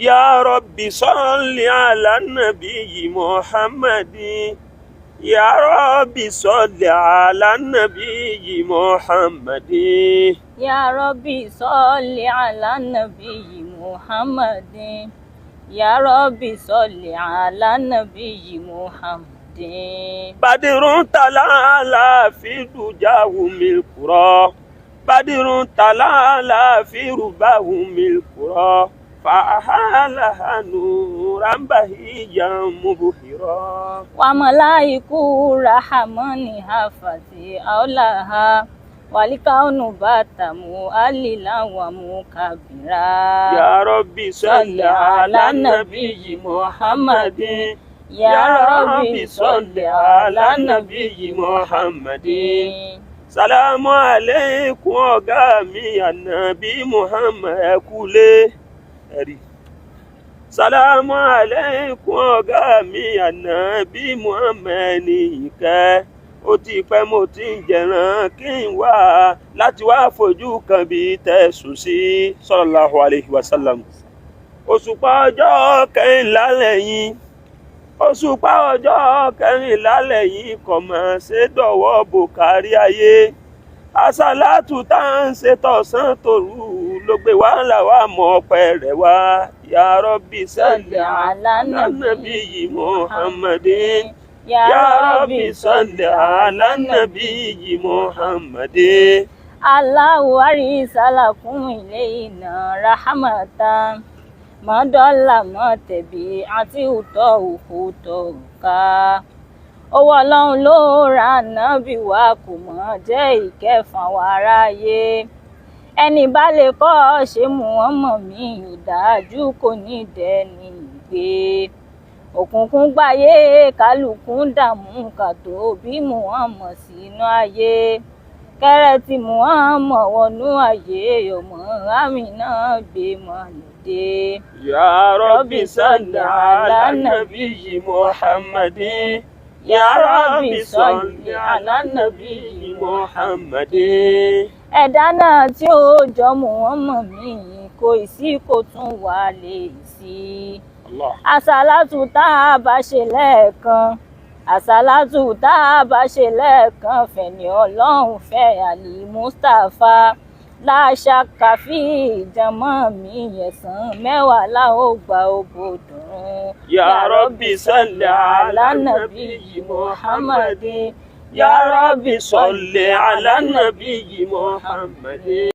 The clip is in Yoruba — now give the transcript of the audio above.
يا رب صل على النبي محمد يا رب صل على النبي محمد يا ربي صل على النبي محمد يا ربي صل على النبي محمد بدر تلالا في دجاهم القرى بدر تلالا في رباهم القرى فأحالها نورا بهيا مبهرا وملائكة الرحمن حفظ أولها والكون بات مؤللا ومكبرا يا رب صل على النبي محمد يا رب صل على النبي محمد سلام عليكم ọ̀gá mi ànábì Muhammad ẹ kúlé ẹ̀rí. Salamu alaikum ọ̀gá mi ànábì Muhammad ní ìkẹ́. Ó ti pẹ́ mo ti ń jẹran kí n wá láti wá fojú kan bí tẹ̀sùn sí sallallahu alaihi wasallam. Òṣùpá ọjọ́ kẹrìnlá lẹ́yìn òṣùpá ọjọ́ kẹrìnlá lẹ́yìn kò mọ̀ ṣe dọ̀wọ́ bò kárí ayé. Àsàlátù tá à ń ṣe tọ̀sán tòru ló gbé wàhálà wa mọ ọpẹ́ rẹ̀ wá. Ya Rabbi salli ala nabiyyi Muhammadin ya Rabbi salli ala nabiyyi Muhammadin. Allahu arsalakum ilayna rahmatan mọ́dọ́là mọ́tẹ̀bí àti òótọ́ òfótọ́ ká. Owó Ọlọ́run ló ra ànábì wa kò mọ̀ jẹ́ ìkẹfà wa aráyé. Ẹni bá lè kọ́ ṣe Muhammad mi ìdájú kò ní dẹni ìgbé. Òkùnkùn gbáyé kálukú ń dààmú kàtó bí Muhammad sínú ayé. Kẹ́rẹ́ tí Muhammad wọnú ayé ọmọ Àmínà gbé mọ́lẹ̀. Ya Rabbi salli ala nabiyyi Muhammadin ya Rabbi salli ala nabiyyi Muhammadin. Ẹ̀dá náà tí ó jọ Muhammad mi kò sí kò tún wà lè sí. Àsàlátù tá a bá ṣe lẹ́ẹ̀kan àsàlátù tá a bá ṣe lẹ́ẹ̀kan fẹ̀ni Ọlọ́run fẹ́ àlì Mustapha láṣà kàfí ìjàmọ́ mi ẹ̀san mẹ́wàá láò gba òbòdùn. Ya Rabbi salli ala nabiyyi Muhammadin ya Rabbi salli ala nabiyyi Muhammadin.